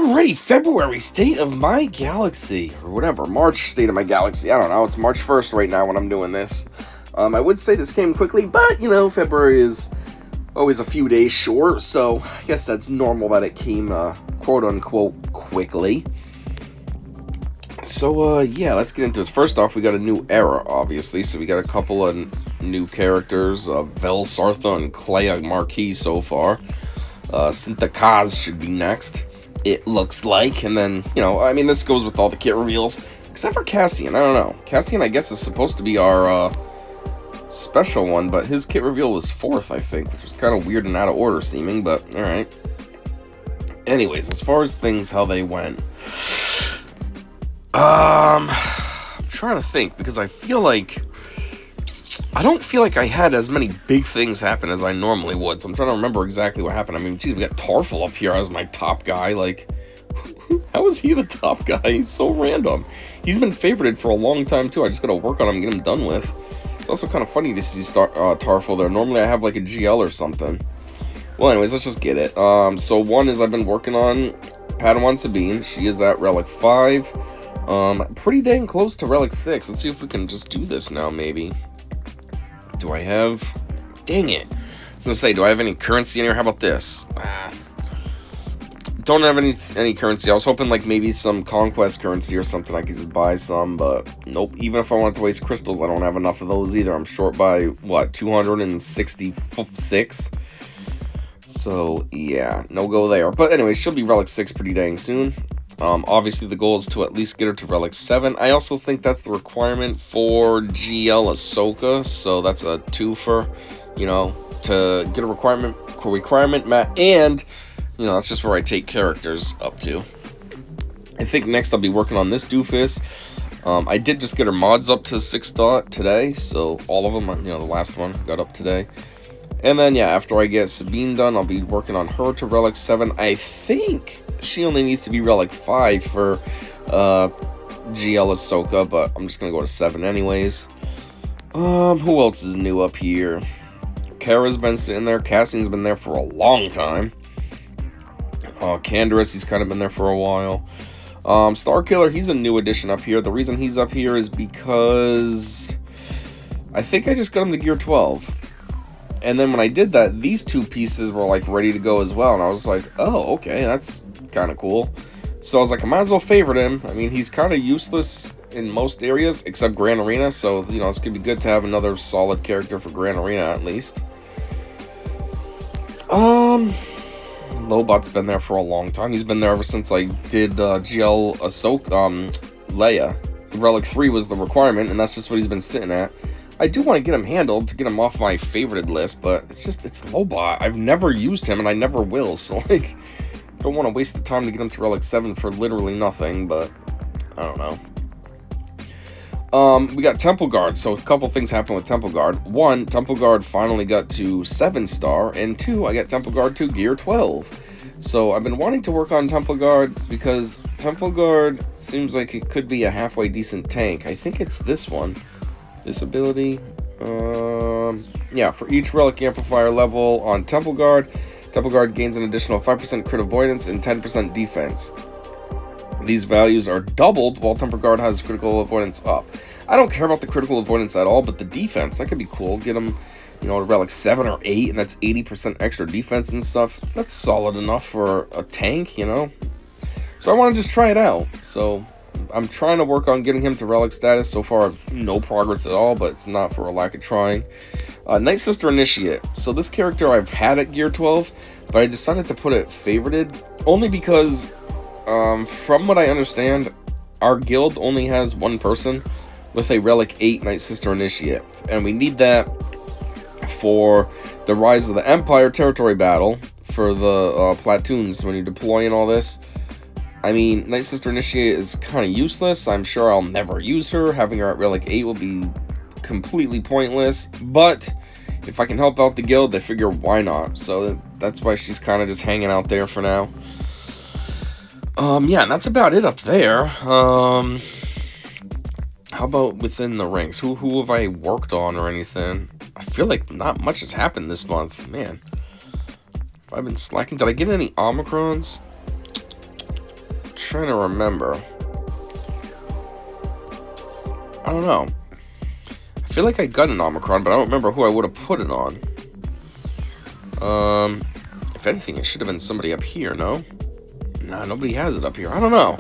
Alrighty, February state of my galaxy, or whatever, March state of my galaxy. I don't know. It's March 1st right now when I'm doing this. I would say this came quickly, but February is always a few days short, so I guess that's normal that it came quote unquote quickly. So yeah, let's get into this. First off, we got a new era, obviously. So we got a couple of new characters, Vel Sartha and Clea Marquis so far. Synthakaz should be next, it looks like. And then, this goes with all the kit reveals, except for Cassian. I don't know. Cassian, I guess, is supposed to be our special one, but his kit reveal was 4th, I think, which was kind of weird and out of order seeming, but alright. Anyways, as far as things, how they went, I'm trying to think, because I don't feel like I had as many big things happen as I normally would, so I'm trying to remember exactly what happened. I mean, geez, we got Tarful up here as my top guy. Like, how is he the top guy? He's so random. He's been favorited for a long time, too. I just gotta work on him and get him done with. It's also kind of funny to see Tarful there. Normally I have, like, a GL or something. Well, anyways, let's just get it. So one is I've been working on Padawan Sabine. She is at Relic 5. Pretty dang close to Relic 6. Let's see if we can just do this now, maybe. Do I have... Dang it. I was going to say, do I have any currency in here? How about this? Don't have any currency. I was hoping, like, maybe some Conquest currency or something. I could just buy some, but nope. Even if I wanted to waste crystals, I don't have enough of those either. I'm short by, 266? So, yeah. No go there. But anyway, she'll be Relic 6 pretty dang soon. Obviously, the goal is to at least get her to Relic 7. I also think that's the requirement for GL Ahsoka, so that's a twofer, to get a requirement met, and, that's just where I take characters up to. I think next I'll be working on this doofus. I did just get her mods up to 6 dot today, so all of them, the last one got up today. And then, after I get Sabine done, I'll be working on her to Relic 7. I think she only needs to be Relic 5 for GL Ahsoka, but I'm just going to go to 7 anyways. Who else is new up here? Kara's been sitting there. Cassian's been there for a long time. Canderous, he's kind of been there for a while. Starkiller, he's a new addition up here. The reason he's up here is because I think I just got him to Gear 12. And then when I did that, these two pieces were, like, ready to go as well. And I was like, oh, okay, that's kind of cool. So I was like, I might as well favorite him. I mean, he's kind of useless in most areas, except Grand Arena. So, it's going to be good to have another solid character for Grand Arena, at least. Lobot's been there for a long time. He's been there ever since I did GL Ahsoka, Leia. Relic 3 was the requirement, and that's just what he's been sitting at. I do want to get him handled to get him off my favorited list, but it's Lobot. I've never used him, and I never will, so, I don't want to waste the time to get him to Relic 7 for literally nothing, but I don't know. We got Temple Guard, so a couple things happened with Temple Guard. 1, Temple Guard finally got to 7-star, and 2, I got Temple Guard to Gear 12. So I've been wanting to work on Temple Guard, because Temple Guard seems like it could be a halfway decent tank. I think it's this one. This ability, for each relic amplifier level on Temple Guard gains an additional 5% crit avoidance and 10% defense. These values are doubled while Temple Guard has critical avoidance up. I don't care about the critical avoidance at all, but the defense, that could be cool. Get them, to Relic 7 or 8, and that's 80% extra defense and stuff. That's solid enough for a tank, So I want to just try it out. So I'm trying to work on getting him to Relic status. So far, I've no progress at all, but it's not for a lack of trying. Night Sister Initiate. So this character I've had at Gear 12, but I decided to put it favorited, only because, from what I understand, our guild only has one person with a Relic 8 Night Sister Initiate, and we need that for the Rise of the Empire territory battle, for the platoons, when you deploy and all this. I mean, Night Sister Initiate is kind of useless. I'm sure I'll never use her. Having her at Relic 8 will be completely pointless. But if I can help out the guild, they figure why not. So that's why she's kind of just hanging out there for now. And that's about it up there. How about within the ranks? Who have I worked on or anything? I feel like not much has happened this month. Man, I've been slacking. Did I get any Omicrons? trying to remember. I don't know. I feel like I got an Omicron, but I don't remember who I would have put it on. If anything, it should have been somebody up here, no? Nah, nobody has it up here. I don't know.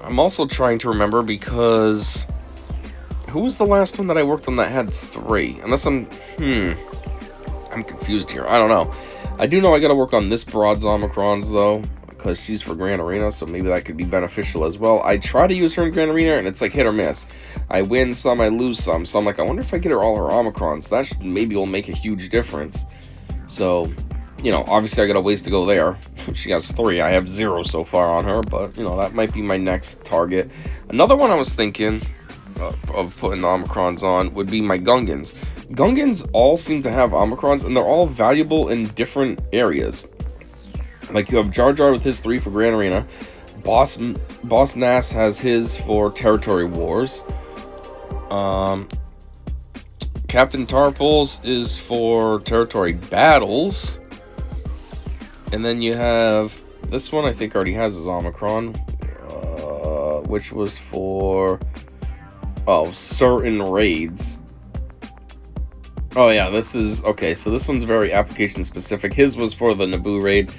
I'm also trying to remember because... Who was the last one that I worked on that had 3? Unless I'm confused here. I don't know. I do know I gotta work on this broad's Omicrons, though, because she's for Grand Arena, so maybe that could be beneficial as well. I try to use her in Grand Arena, and it's like hit or miss. I win some, I lose some. So I'm like, I wonder if I get her all her Omicrons. That maybe will make a huge difference. So, you know, obviously I got a ways to go there. She has 3. I have 0 so far on her, but, you know, that might be my next target. Another one I was thinking of putting the Omicrons on would be my Gungans. Gungans all seem to have Omicrons, and they're all valuable in different areas. Like, you have Jar Jar with his 3 for Grand Arena. Boss Nass has his for Territory Wars. Captain Tarples is for Territory Battles. And then you have this one, I think already has his Omicron, which was for certain raids. Oh yeah, this is okay. So this one's very application specific. His was for the Naboo raid.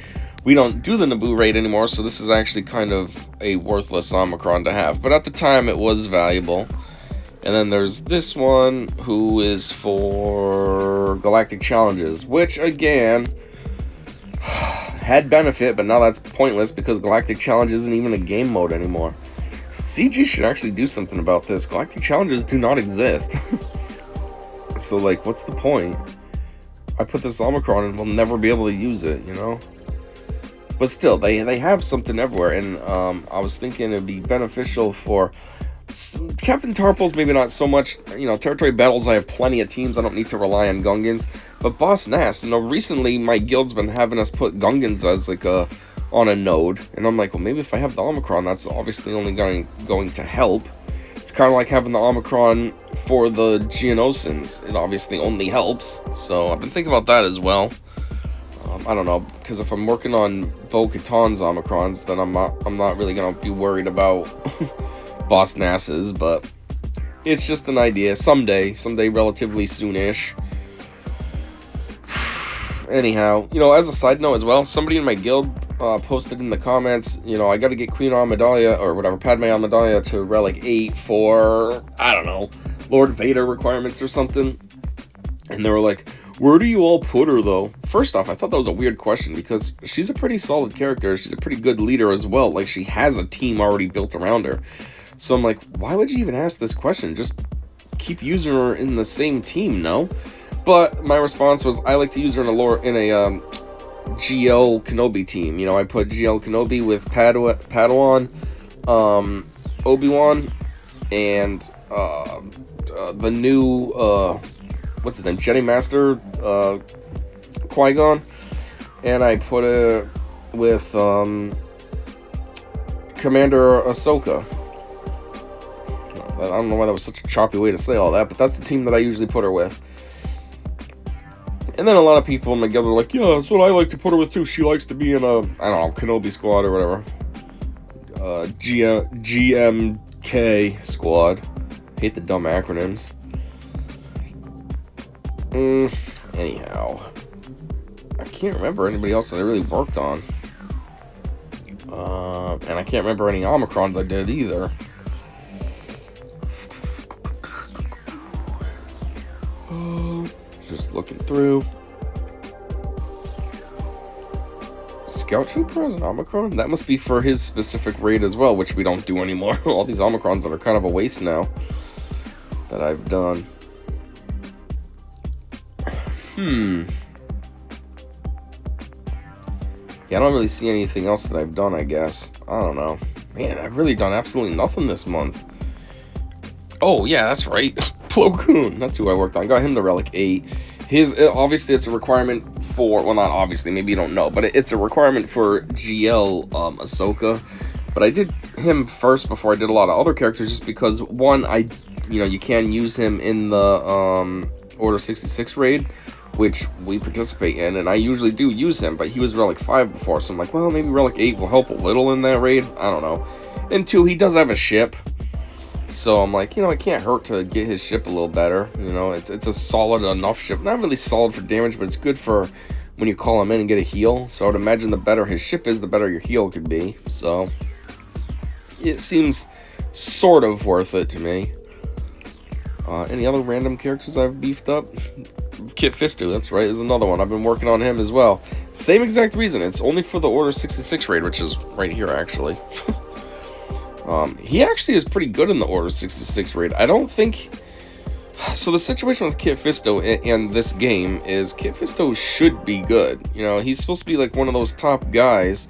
We don't do the Naboo raid anymore, so this is actually kind of a worthless Omicron to have. But at the time, it was valuable. And then there's this one, who is for Galactic Challenges, which, again, had benefit, but now that's pointless because Galactic Challenge isn't even a game mode anymore. CG should actually do something about this. Galactic Challenges do not exist. So, like, what's the point? I put this Omicron and we'll never be able to use it, you know? But still, they have something everywhere, and I was thinking it'd be beneficial for Captain Tarples, maybe not so much. You know, Territory Battles, I have plenty of teams. I don't need to rely on Gungans. But Boss Nass, you know, recently my guild's been having us put Gungans as, like, on a node. And I'm like, well, maybe if I have the Omicron, that's obviously only going to help. It's kind of like having the Omicron for the Geonosians. It obviously only helps. So I've been thinking about that as well. I don't know, because if I'm working on Bo-Katan's Omicrons, then I'm not really going to be worried about Boss Nass's, but it's just an idea. Someday relatively soonish. Anyhow, you know, as a side note as well, somebody in my guild posted in the comments, you know, I got to get Queen Amidala, or whatever, Padme Amidala to Relic 8 for, I don't know, Lord Vader requirements or something. And they were like, where do you all put her, though? First off, I thought that was a weird question, because she's a pretty solid character. She's a pretty good leader as well. Like, she has a team already built around her. So I'm like, why would you even ask this question? Just keep using her in the same team, no? But my response was, I like to use her in a GL Kenobi team. You know, I put GL Kenobi with Padawan, Obi-Wan, and the new, what's his name, Jedi Master, Qui-Gon, and I put it with Commander Ahsoka. I don't know why that was such a choppy way to say all that, but that's the team that I usually put her with. And then a lot of people in my guild are like, yeah, that's what I like to put her with too. She likes to be in a, I don't know, Kenobi squad or whatever. GMK squad. Hate the dumb acronyms. Anyhow. I can't remember anybody else that I really worked on. And I can't remember any Omicrons I did either. Just looking through. Scout Trooper has an Omicron? That must be for his specific raid as well, which we don't do anymore. All these Omicrons that are kind of a waste now that I've done. Yeah, I don't really see anything else that I've done, I guess. I don't know. Man, I've really done absolutely nothing this month. Oh, yeah, that's right. Plo Koon, that's who I worked on. Got him to Relic 8. Obviously, it's a requirement for, well, not obviously, maybe you don't know, but it's a requirement for GL Ahsoka. But I did him first before I did a lot of other characters, just because, one, you can use him in the Order 66 raid, which we participate in, and I usually do use him, but he was Relic 5 before, so I'm like, well, maybe Relic 8 will help a little in that raid. I don't know. And 2, he does have a ship, so I'm like, it can't hurt to get his ship a little better. It's a solid enough ship. Not really solid for damage, but it's good for when you call him in and get a heal. So I would imagine the better his ship is, the better your heal could be. So it seems sort of worth it to me. Any other random characters I've beefed up? Kit Fisto, that's right, is another one. I've been working on him as well. Same exact reason. It's only for the Order 66 raid, which is right here, actually. He actually is pretty good in the Order 66 raid. I don't think... So the situation with Kit Fisto and this game is Kit Fisto should be good. He's supposed to be like one of those top guys.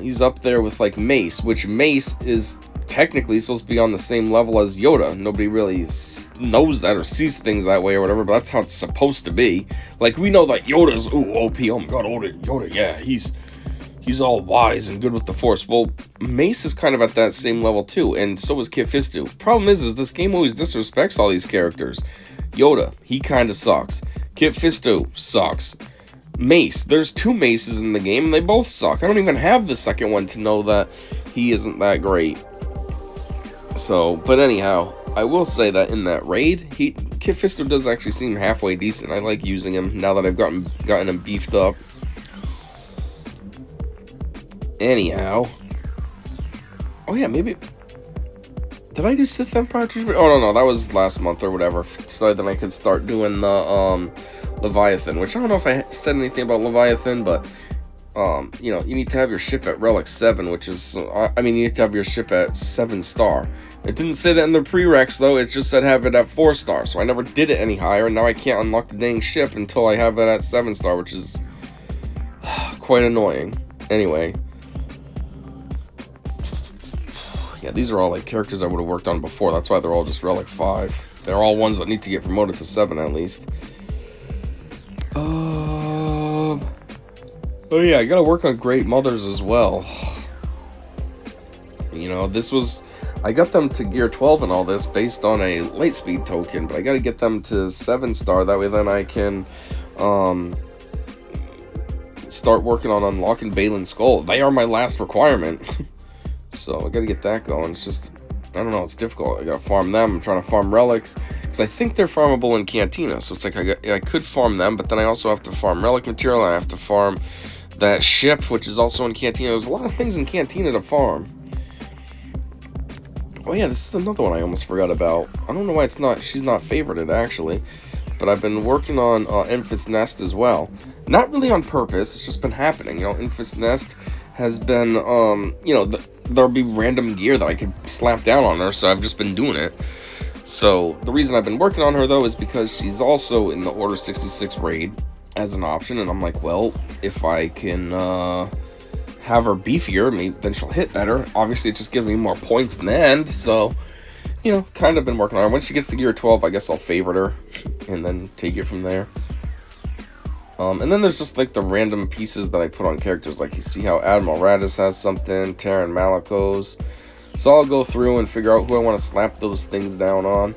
He's up there with like Mace, which Mace is technically supposed to be on the same level as Yoda. Nobody really knows that or sees things that way or whatever, but that's how it's supposed to be. Like, we know that Yoda's OP. Oh my god, Yoda, yeah, he's all wise and good with the Force. Well, Mace is kind of at that same level too, and so is Kit Fisto. Problem is this game always disrespects all these characters. Yoda, he kind of sucks. Kit Fisto sucks. Mace, there's 2 Maces in the game, and they both suck. I don't even have the second one to know that he isn't that great. So, but anyhow, I will say that in that raid, Kit Fisto does actually seem halfway decent. I like using him now that I've gotten him beefed up. Anyhow, oh yeah, maybe did I do Sith Empire? Oh no, that was last month or whatever. Decided that I could start doing the Leviathan, which I don't know if I said anything about Leviathan, but you need to have your ship at Relic 7, which is you need to have your ship at 7-star. It didn't say that in the prereqs though. It just said have it at 4-star, so I never did it any higher, and now I can't unlock the dang ship until I have it at 7-star, which is quite annoying. Anyway. Yeah, these are all like characters I would have worked on before. That's why they're all just Relic 5. They're all ones that need to get promoted to 7 at least. Oh yeah, I gotta work on Great Mothers as well. I got them to gear 12 and all this based on a Lightspeed token, but I gotta get them to 7-star. That way then I can start working on unlocking Balin's Skull. They are my last requirement. So I gotta get that going. It's just, I don't know, it's difficult. I gotta farm them. I'm trying to farm relics, because I think they're farmable in Cantina. So it's like I could farm them, but then I also have to farm relic material. I have to farm that ship, which is also in Cantina. There's a lot of things in Cantina to farm. Oh yeah, this is another one I almost forgot about. I don't know why she's not favorited, actually. But I've been working on Enfys Nest as well. Not really on purpose, it's just been happening. Enfys Nest has been, there'll be random gear that I could slap down on her, so I've just been doing it. So, the reason I've been working on her, though, is because she's also in the Order 66 raid as an option, and I'm like, well, if I can have her beefier, then she'll hit better. Obviously, it just gives me more points in the end, so, kind of been working on her. When she gets to gear 12, I guess I'll favorite her, and then take it from there. And then there's just like the random pieces that I put on characters, like you see how Admiral Radis has something, Terran Malicos. So I'll go through and figure out who I want to slap those things down on.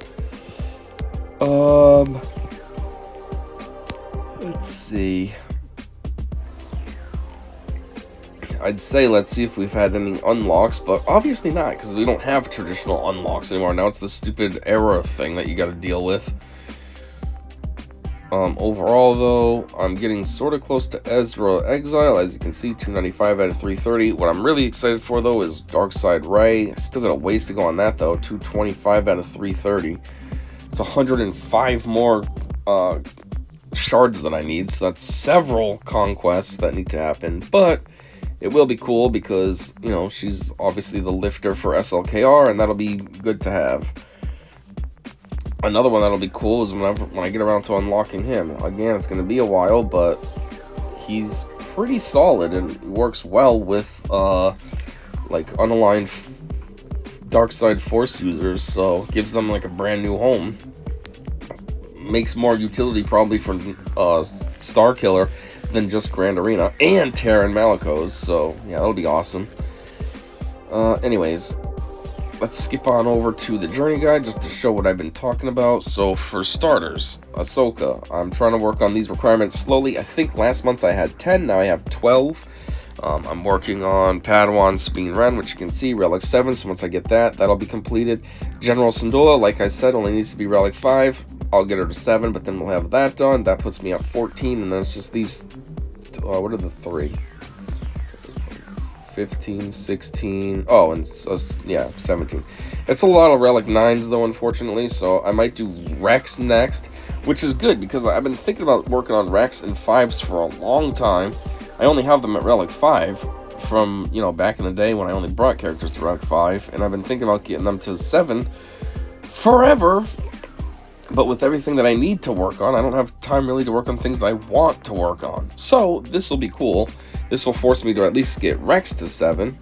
Let's see. I'd say let's see if we've had any unlocks, but obviously not, because we don't have traditional unlocks anymore. Now it's the stupid error thing that you got to deal with. Overall, though, I'm getting sort of close to Ezra Exile. As you can see, 295 out of 330. What I'm really excited for, though, is Darkside Ray. Still got a ways to go on that, though. 225 out of 330. It's 105 more shards that I need, so that's several conquests that need to happen. But it will be cool because, she's obviously the lifter for SLKR, and that'll be good to have. Another one that'll be cool is when I get around to unlocking him. Again, it's going to be a while, but he's pretty solid and works well with like unaligned dark side force users, so gives them like a brand new home. Makes more utility probably for Star Killer than just Grand Arena and Terran Malicos, so yeah, that'll be awesome. Anyways, let's skip on over to the journey guide just to show what I've been talking about. So for starters, Ahsoka. I'm trying to work on these requirements slowly. I think last month I had 10, now I have 12. I'm working on Padawan Sabine Wren, which you can see, Relic 7, so once I get that, that'll be completed. General Syndulla, like I said, only needs to be Relic 5. I'll get her to 7, but then we'll have that done. That puts me at 14, and then it's just these, what are the 3? 15, 16, oh, and yeah, 17. It's a lot of Relic 9s, though, unfortunately, so I might do Rex next, which is good, because I've been thinking about working on Rex and 5s for a long time. I only have them at Relic 5 from, back in the day when I only brought characters to Relic 5, and I've been thinking about getting them to 7 forever, but with everything that I need to work on, I don't have time really to work on things I want to work on. So, this will be cool. This will force me to at least get Rex to 7,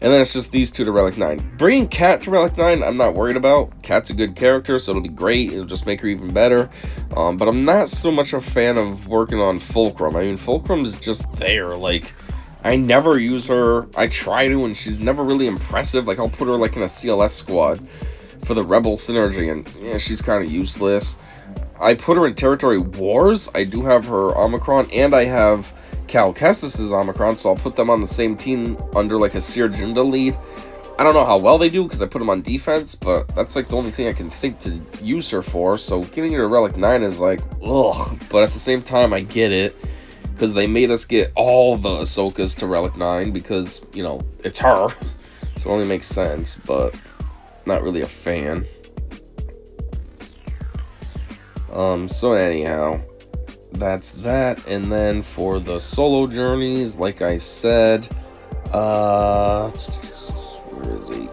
and then it's just these 2 to Relic 9. Bringing Cat to Relic 9, I'm not worried about. Cat's a good character, so it'll be great. It'll just make her even better. But I'm not so much a fan of working on Fulcrum. I mean, Fulcrum's just there. Like, I never use her. I try to, and she's never really impressive. Like, I'll put her, like, in a CLS squad for the Rebel synergy, and, yeah, she's kind of useless. I put her in Territory Wars. I do have her Omicron, and I have Cal Kestis' Omicron, so I'll put them on the same team under like a Seer Jinda lead. I don't know how well they do because I put them on defense, but that's like the only thing I can think to use her for. So getting her to Relic 9 is like, ugh. But at the same time, I get it because they made us get all the Ahsokas to Relic 9 because, it's her. So it only makes sense, but not really a fan. So anyhow, that's that. And then for the solo journeys, like I said, where is he?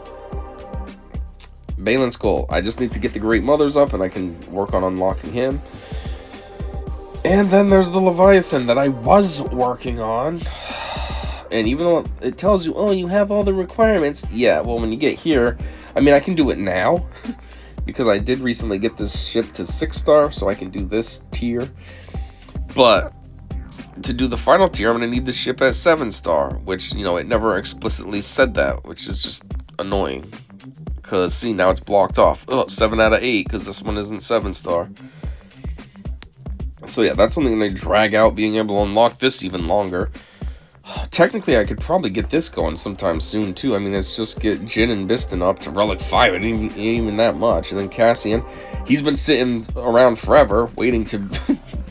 Balin Skull. I just need to get the Great Mothers up and I can work on unlocking him. And then there's the Leviathan that I was working on. And even though it tells you, oh, you have all the requirements, yeah, well, when you get here, I mean, I can do it now because I did recently get this ship to 6-star, so I can do this tier. But to do the final tier, I'm going to need the ship at 7-star, which, it never explicitly said that, which is just annoying. Because, see, now it's blocked off. Oh, 7 out of 8, because this one isn't 7-star. So, yeah, that's only going to drag out being able to unlock this even longer. Technically, I could probably get this going sometime soon, too. I mean, it's just get Jin and Biston up to Relic 5. It ain't even that much. And then Cassian, he's been sitting around forever, waiting to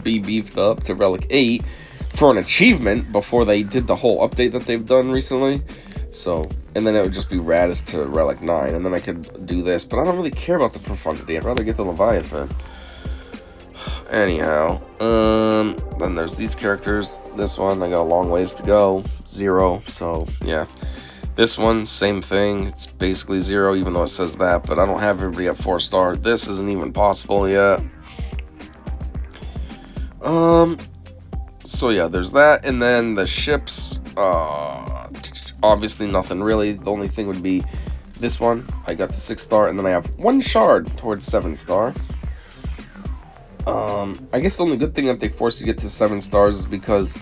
be beefed up to Relic 8 for an achievement before they did the whole update that they've done recently. So, and then it would just be Radis to Relic 9, and then I could do this. But I don't really care about the profundity. I'd rather get the Leviathan. Anyhow, then there's these characters. This one, I got a long ways to go. 0, so, yeah. This one, same thing. It's basically 0, even though it says that, but I don't have everybody at 4-star. This isn't even possible yet. So yeah, there's that, and then the ships, obviously nothing really. The only thing would be this one. I got to 6-star, and then I have 1 shard towards 7-star. I guess the only good thing that they forced you to get to 7 stars is because,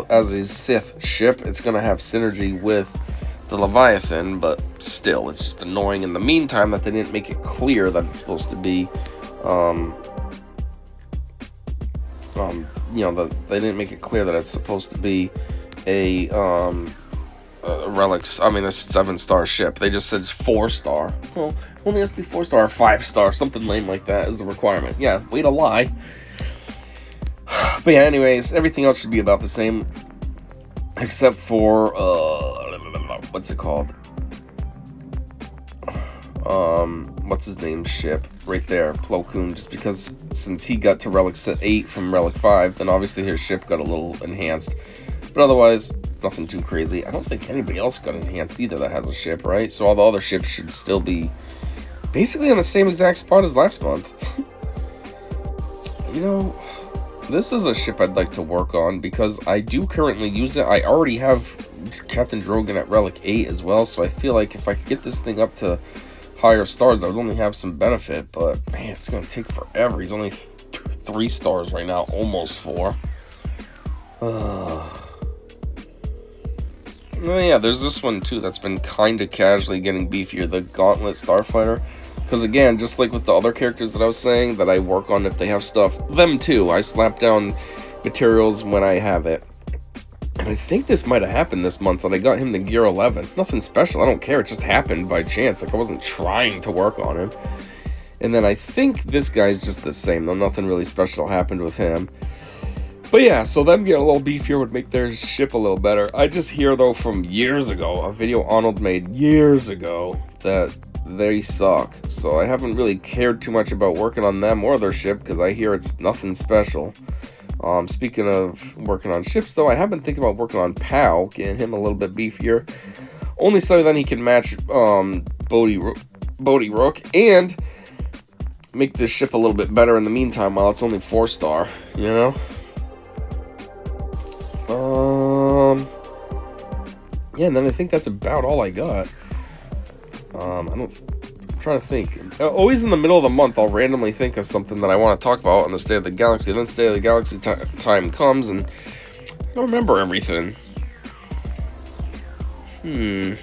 as a Sith ship, it's going to have synergy with the Leviathan, but still, it's just annoying in the meantime that they didn't make it clear that it's supposed to be, they didn't make it clear that it's supposed to be a relics. I mean, a 7-star ship. They just said 4-star. Well, only has to be 4-star or 5-star, something lame like that is the requirement. Yeah, way to lie. But yeah, anyways, everything else should be about the same, except for what's it called? What's his name? Ship right there, Plo Koon. Just because since he got to Relic 8 from Relic 5, then obviously his ship got a little enhanced. But otherwise, nothing too crazy. I don't think anybody else got enhanced either that has a ship, right? So all the other ships should still be basically on the same exact spot as last month. This is a ship I'd like to work on because I do currently use it. I already have Captain Drogon at Relic 8 as well, so I feel like if I could get this thing up to higher stars, I would only have some benefit, but man, it's going to take forever. He's only 3 stars right now, almost 4. Oh yeah, there's this one too that's been kind of casually getting beefier, the Gauntlet Starfighter. Because again, just like with the other characters that I was saying that I work on if they have stuff, them too. I slap down materials when I have it. And I think this might have happened this month that I got him the Gear 11. Nothing special, I don't care, it just happened by chance. Like I wasn't trying to work on him. And then I think this guy's just the same, though nothing really special happened with him. But yeah, so them getting a little beefier would make their ship a little better. I just hear, though, from years ago, a video Arnold made years ago, that they suck. So I haven't really cared too much about working on them or their ship, because I hear it's nothing special. Speaking of working on ships, though, I have been thinking about working on Pow, getting him a little bit beefier. Only so then he can match Bodhi Rook, and make this ship a little bit better in the meantime while it's only 4-star, you know? Yeah, and then I think that's about all I got. I'm trying to think. Always in the middle of the month, I'll randomly think of something that I want to talk about on the State of the Galaxy. Then State of the Galaxy time comes, and I don't remember everything. Yeah,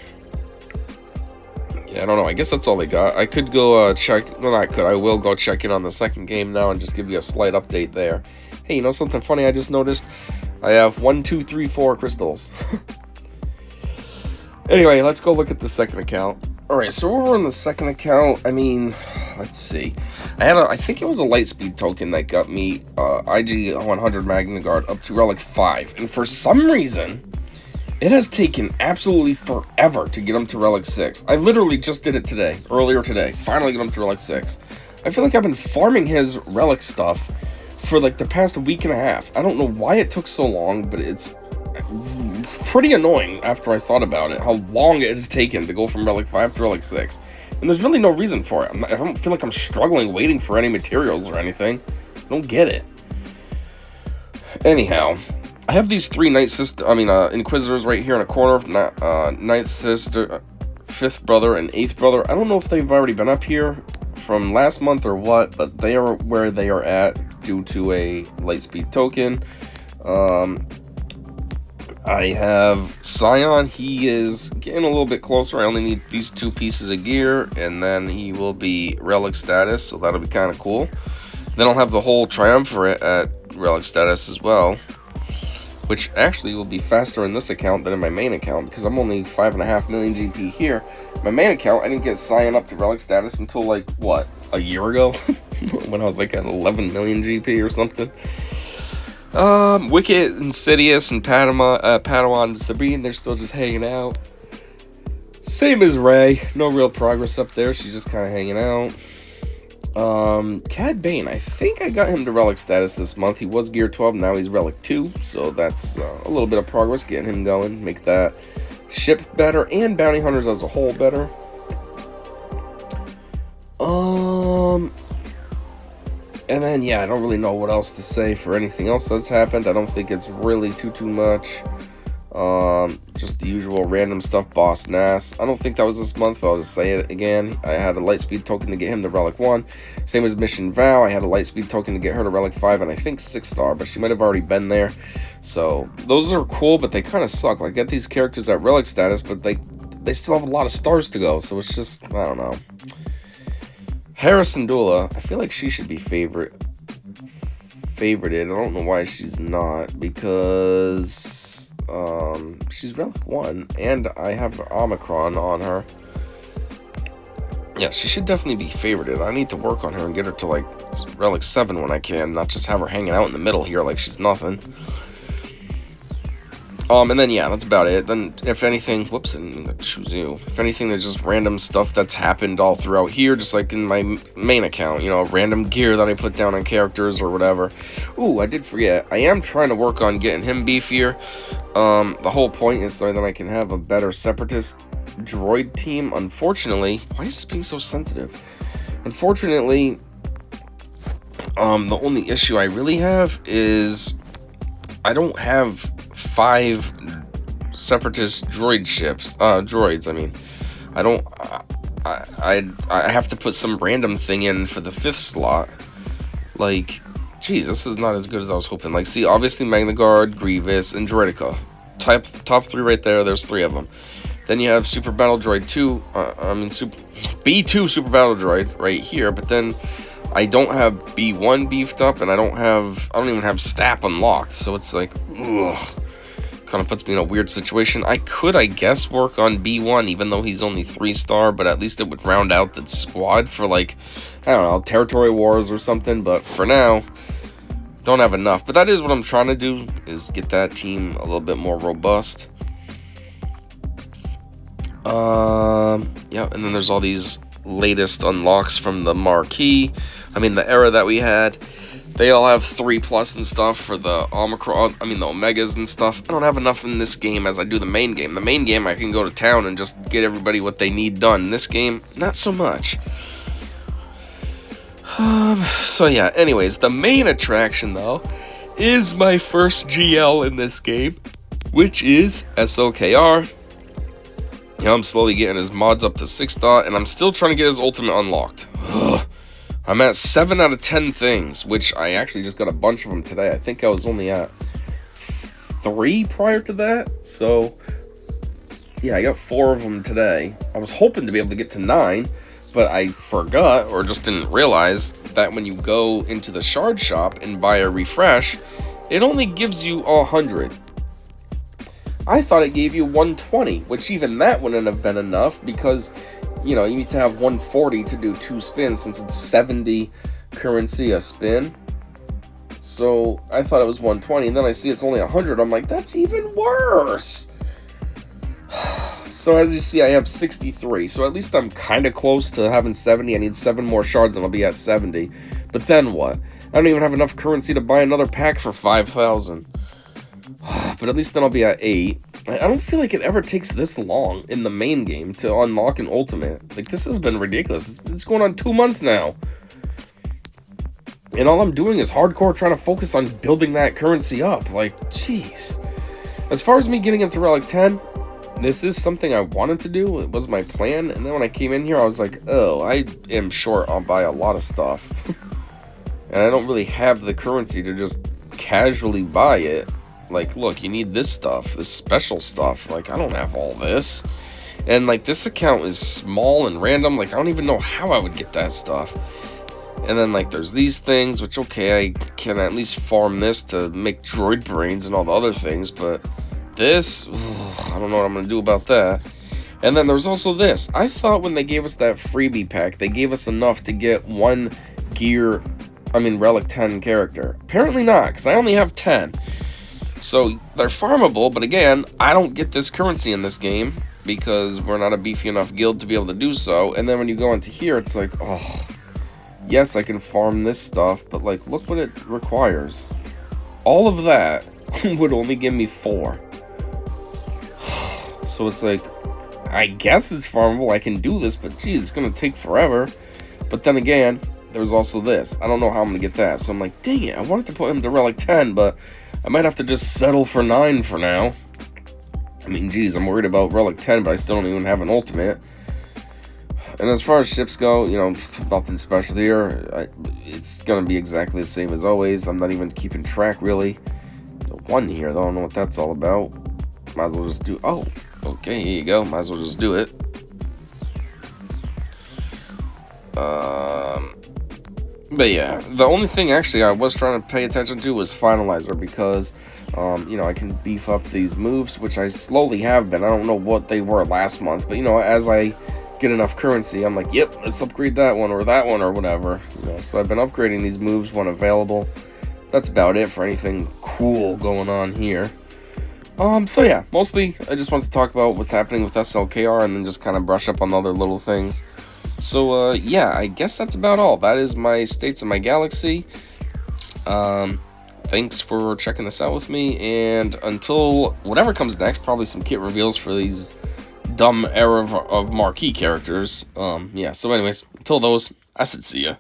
I don't know. I guess that's all they got. I could go check. Well, not could. I will go check in on the second game now and just give you a slight update there. Hey, you know something funny I just noticed? I have 1, 2, 3, 4 crystals. Anyway, let's go look at the second account. Alright, so over on the second account, I mean, let's see. I think it was a Lightspeed token that got me IG 100 Magna Guard up to Relic 5. And for some reason, it has taken absolutely forever to get him to Relic 6. I literally just did it today, earlier today. Finally get him to Relic 6. I feel like I've been farming his Relic stuff for like the past week and a half. I don't know why it took so long, but it's pretty annoying after I thought about it, how long it has taken to go from Relic 5 to Relic 6. And there's really no reason for it. I don't feel like I'm struggling waiting for any materials or anything. I don't get it. Anyhow, I have these 3 Inquisitors right here in a corner. Ninth Sister, 5th Brother, and 8th Brother. I don't know if they've already been up here from last month or what, but they are where they are at due to a Lightspeed token. I have Scion. He is getting a little bit closer. I only need these 2 pieces of gear, and then he will be Relic status, so that'll be kind of cool. Then I'll have the whole Triumvirate at Relic status as well, which actually will be faster in this account than in my main account, because I'm only 5.5 million GP here. My main account, I didn't get Scion up to Relic status until, like, what, a year ago? When I was, like, at 11 million GP or something. Wicket and Sidious and Padawan and Sabine, they're still just hanging out. Same as Rey, no real progress up there, she's just kind of hanging out. Cad Bane, I think I got him to Relic status this month. He was Gear 12, now he's Relic 2, so that's a little bit of progress, getting him going, make that ship better, and Bounty Hunters as a whole better. And then, yeah, I don't really know what else to say for anything else that's happened. I don't think it's really too much. Just the usual random stuff, Boss Nass. I don't think that was this month, but I'll just say it again. I had a Lightspeed token to get him to Relic 1. Same as Mission Vow. I had a Lightspeed token to get her to Relic 5, and I think 6-star, but she might have already been there. So, those are cool, but they kind of suck. Like, get these characters at Relic status, but they still have a lot of stars to go, so it's just, I don't know. Harrison Dula, I feel like she should be favorited. I don't know why she's not, because she's Relic 1, and I have Omicron on her. Yeah, she should definitely be favorited. I need to work on her and get her to, like, Relic 7 when I can, not just have her hanging out in the middle here like she's nothing. And then, yeah, that's about it. Then, if anything, whoops, and choose you. If anything, there's just random stuff that's happened all throughout here, just like in my main account, you know, random gear that I put down on characters or whatever. Ooh, I did forget. I am trying to work on getting him beefier. The whole point is so that I can have a better Separatist droid team. Unfortunately, why is this being so sensitive? Unfortunately, the only issue I really have is I don't have 5 Separatist droids. I mean, I don't. I have to put some random thing in for the 5th slot. Like, geez, this is not as good as I was hoping. Like, see, obviously Magna Guard, Grievous, and Droidica. top 3 right there. There's 3 of them. Then you have Super Battle Droid 2, B2 Super Battle Droid right here, but then I don't have B1 beefed up, and I don't even have STAP unlocked, so it's like, ugh, kind of puts me in a weird situation. I could, I guess, work on B1, even though he's only 3-star, but at least it would round out the squad for, like, I don't know, Territory Wars or something, but for now, don't have enough. But that is what I'm trying to do, is get that team a little bit more robust. Yeah, and then there's all these latest unlocks from the marquee. I mean, the era that we had. They all have 3+ and stuff for the Omicron, the Omegas and stuff. I don't have enough in this game as I do the main game. The main game, I can go to town and just get everybody what they need done. In this game, not so much. So yeah, anyways, the main attraction, though, is my first GL in this game, which is SLKR. Yeah, I'm slowly getting his mods up to 6-star, and I'm still trying to get his ultimate unlocked. Ugh. I'm at 7 out of 10 things, which I actually just got a bunch of them today. I think I was only at 3 prior to that, so yeah, I got 4 of them today. I was hoping to be able to get to 9, but I forgot or just didn't realize that when you go into the shard shop and buy a refresh, it only gives you 100. I thought it gave you 120, which even that wouldn't have been enough because, you know, you need to have 140 to do 2 spins since it's 70 currency a spin. So I thought it was 120, and then I see it's only 100. I'm like, that's even worse. So as you see, I have 63. So at least I'm kind of close to having 70. I need 7 more shards and I'll be at 70. But then what? I don't even have enough currency to buy another pack for 5,000. But at least then I'll be at 8. I don't feel like it ever takes this long in the main game to unlock an ultimate. Like, this has been ridiculous. It's going on 2 months now. And all I'm doing is hardcore trying to focus on building that currency up. Like, jeez. As far as me getting up to Relic 10, this is something I wanted to do. It was my plan. And then when I came in here, I was like, oh, I am short on buy a lot of stuff. And I don't really have the currency to just casually buy it. Like, look, you need this stuff, this special stuff. Like, I don't have all this. And, like, this account is small and random. Like, I don't even know how I would get that stuff. And then, like, there's these things, which, okay, I can at least farm this to make droid brains and all the other things. But this, I don't know what I'm going to do about that. And then there's also this. I thought when they gave us that freebie pack, they gave us enough to get 1 Relic 10 character. Apparently not, because I only have 10. So, they're farmable, but again, I don't get this currency in this game because we're not a beefy enough guild to be able to do so. And then when you go into here, it's like, oh, yes, I can farm this stuff, but like, look what it requires. All of that would only give me 4. So it's like, I guess it's farmable, I can do this, but geez, it's going to take forever. But then again, there's also this. I don't know how I'm going to get that. So I'm like, dang it, I wanted to put him to Relic 10, but I might have to just settle for 9 for now. I mean, geez, I'm worried about Relic 10, but I still don't even have an ultimate. And as far as ships go, you know, nothing special here. It's going to be exactly the same as always. I'm not even keeping track, really. The 1 here, though, I don't know what that's all about. Might as well just do... Oh, okay, here you go. Might as well just do it. But yeah, the only thing actually I was trying to pay attention to was Finalizer because, you know, I can beef up these moves, which I slowly have been. I don't know what they were last month, but, you know, as I get enough currency, I'm like, yep, let's upgrade that one or whatever. You know, so I've been upgrading these moves when available. That's about it for anything cool going on here. So yeah, mostly I just want to talk about what's happening with SLKR and then just kind of brush up on other little things. So, yeah, I guess that's about all. That is my States of my Galaxy. Thanks for checking this out with me, and until whatever comes next, probably some kit reveals for these dumb era of marquee characters. Yeah, so anyways, until those, I said see ya.